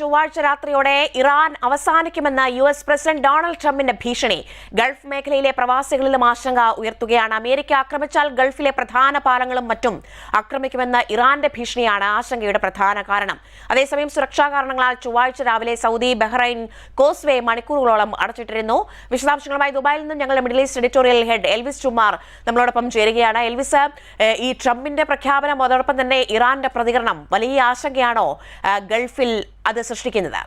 ചൊവ്വാഴ്ച രാത്രിയോടെ Iran അവസാനിക്കുമെന്ന US president Donald ട്രംപിന്റെ ഭീഷണി ഗൾഫ് മേഖലയിലെ പ്രവാസികളിലും ആശങ്ക ഉയർത്തുകയാണ്. അമേരിക്ക ആക്രമിച്ചാൽ ഗൾഫിലെ പ്രധാന പാലങ്ങളും മറ്റും ആക്രമിക്കുമെന്ന ഇറാന്റെ ഭീഷണിയാണ് ആശങ്കയുടെ പ്രധാന കാരണം. അതേസമയം സുരക്ഷാ കാരണങ്ങളാൽ ചൊവ്വാഴ്ച രാവിലെ സൗദി ബഹ്റൈൻ കോസ്വേ മണിക്കൂറുകളോളം അടച്ചിട്ടിരുന്നു. വിശദാംശങ്ങളുമായി ദുബായിൽ നിന്നും ഞങ്ങളുടെ middle east editorial head Elvis ചുമാർ നമ്മളോടൊപ്പം ചേരുകയാണ്. എൽവിസ്, ഈ ട്രംപിന്റെ പ്രഖ്യാപനം അതോടൊപ്പം തന്നെ ഇറാന്റെ പ്രതികരണം വലിയ ആശങ്കയാണോ ഗൾഫിൽ അത് സൃഷ്ടിക്കുന്നത്?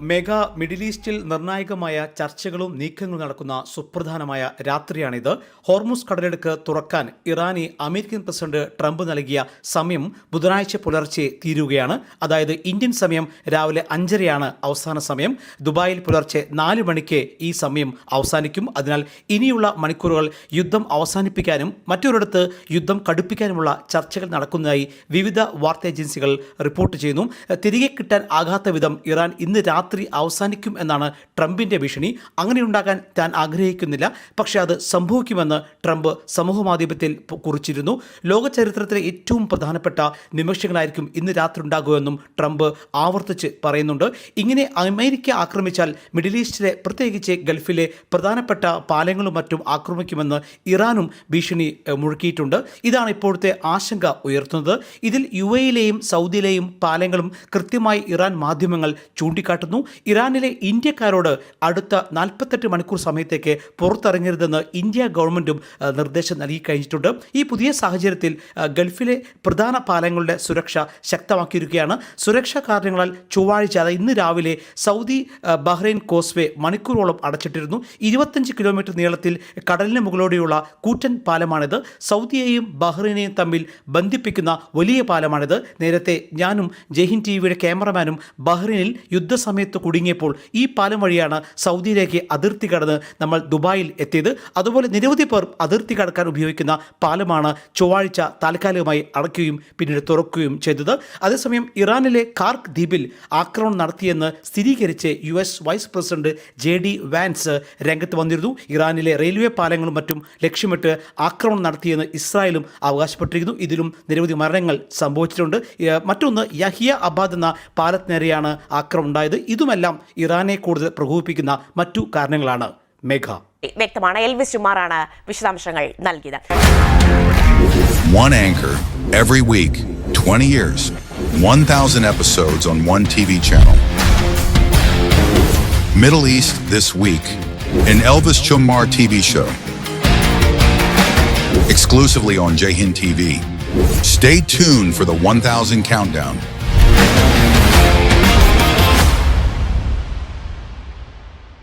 മെഗാ മിഡിൽ ഈസ്റ്റിൽ നിർണായകമായ ചർച്ചകളും നീക്കങ്ങളും നടക്കുന്ന സുപ്രധാനമായ രാത്രിയാണിത്. ഹോർമുസ് കടലിടുക്ക് തുറക്കാൻ ഇറാനി അമേരിക്കൻ പ്രസിഡന്റ് ട്രംപ് നൽകിയ സമയം ബുധനാഴ്ച പുലർച്ചെ തീരുകയാണ്. അതായത് ഇന്ത്യൻ സമയം രാവിലെ 5:30 അവസാന സമയം. ദുബായിൽ പുലർച്ചെ 4 മണിക്ക് ഈ സമയം അവസാനിക്കും. അതിനാൽ ഇനിയുള്ള മണിക്കൂറുകൾ യുദ്ധം അവസാനിപ്പിക്കാനും മറ്റൊരിടത്ത് യുദ്ധം കടുപ്പിക്കാനുമുള്ള ചർച്ചകൾ നടക്കുന്നതായി വിവിധ വാർത്താ ഏജൻസികൾ റിപ്പോർട്ട് ചെയ്യുന്നു. തിരികെ കിട്ടാൻ ആകാത്ത വിധം ഇറാൻ ഇന്ന് രാത്രി അവസാനിക്കും എന്നാണ് ട്രംപിന്റെ ഭീഷണി. അങ്ങനെയുണ്ടാകാൻ താൻ ആഗ്രഹിക്കുന്നില്ല, പക്ഷേ അത് സംഭവിക്കുമെന്ന് ട്രംപ് സമൂഹമാധ്യമത്തിൽ കുറിച്ചിരുന്നു. ലോക ചരിത്രത്തിലെ ഏറ്റവും പ്രധാനപ്പെട്ട നിമിഷങ്ങളായിരിക്കും ഇന്ന് രാത്രി ഉണ്ടാകുമെന്നും ട്രംപ് ആവർത്തിച്ച് പറയുന്നുണ്ട്. ഇങ്ങനെ അമേരിക്ക ആക്രമിച്ചാൽ മിഡിൽ ഈസ്റ്റിലെ പ്രത്യേകിച്ച് ഗൾഫിലെ പ്രധാനപ്പെട്ട പാലങ്ങളും മറ്റും ആക്രമിക്കുമെന്ന് ഇറാനും ഭീഷണി മുഴക്കിയിട്ടുണ്ട്. ഇതാണ് ഇപ്പോഴത്തെ ആശങ്ക ഉയർത്തുന്നത്. ഇതിൽ UAE-യിലെയും സൗദിയിലെയും പാലങ്ങളും കൃത്യമായി ഇറാൻ മാധ്യമങ്ങൾ ചൂണ്ടിക്കാട്ടുന്നു. ഇറാനിലെ ഇന്ത്യക്കാരോട് അടുത്ത 48 മണിക്കൂർ സമയത്തേക്ക് പുറത്തിറങ്ങരുതെന്ന് ഇന്ത്യ ഗവൺമെൻറ്റും നിർദ്ദേശം നൽകി കഴിഞ്ഞിട്ടുണ്ട്. ഈ പുതിയ സാഹചര്യത്തിൽ ഗൾഫിലെ പ്രധാന പാലങ്ങളുടെ സുരക്ഷ ശക്തമാക്കിയിരിക്കുകയാണ്. സുരക്ഷാ കാരണങ്ങളാൽ ചൊവ്വാഴ്ച ഇന്ന് രാവിലെ സൗദി ബഹ്റൈൻ കോസ്വേ മണിക്കൂറോളം അടച്ചിട്ടിരുന്നു. 25 കിലോമീറ്റർ നീളത്തിൽ കടലിന് മുകളിലൂടെയുള്ള കൂറ്റൻ പാലമാണിത്. സൗദിയെയും ബഹ്റൈനെയും തമ്മിൽ ബന്ധിപ്പിക്കുന്ന വലിയ പാലമാണിത്. നേരത്തെ ഞാനും ജയ്ഹിന്ദ് TVയുടെ ക്യാമറമാനും ബഹ്റൈനിൽ യുദ്ധസമയത്ത് കുടുങ്ങിയപ്പോൾ ഈ പാലം വഴിയാണ് സൗദിയിലേക്ക് അതിർത്തി കടന്ന് നമ്മൾ ദുബായിൽ എത്തിയത്. അതുപോലെ നിരവധി പേർ അതിർത്തി കടക്കാൻ ഉപയോഗിക്കുന്ന പാലമാണ് ചൊവ്വാഴ്ച താൽക്കാലികമായി അടയ്ക്കുകയും പിന്നീട് തുറക്കുകയും ചെയ്തത്. അതേസമയം ഇറാനിലെ കാർക്ക് ദ്വീപിൽ ആക്രമണം നടത്തിയെന്ന് സ്ഥിരീകരിച്ച് US vice president JD Vance രംഗത്ത് വന്നിരുന്നു. ഇറാനിലെ റെയിൽവേ പാലങ്ങളും മറ്റും ലക്ഷ്യമിട്ട് ആക്രമണം നടത്തിയെന്ന് ഇസ്രായേലും അവകാശപ്പെട്ടിരിക്കുന്നു. ഇതിലും നിരവധി മരണങ്ങൾ സംഭവിച്ചിട്ടുണ്ട്. മറ്റൊന്ന് യഹിയ അബാദ് എന്ന പാലത്തിനേരെയാണ് ആക്രമണം ഉണ്ടായത്. ഇതുമെല്ലാം ഇറാനെ കൂടുതൽ പ്രകോപിപ്പിക്കുന്ന മറ്റു കാരണങ്ങളാണ്. മേഘ, വ്യക്തമാണ്. എൽവിസ് ചുമാറാണ് വിശദാംശങ്ങൾ നൽകിയത്. One anchor every week, 20 years, 1,000 episodes on one TV channel. Middle East This Week, an Elvis Chumar TV show. Exclusively on Jayhind TV. Stay tuned for the 1,000 countdown.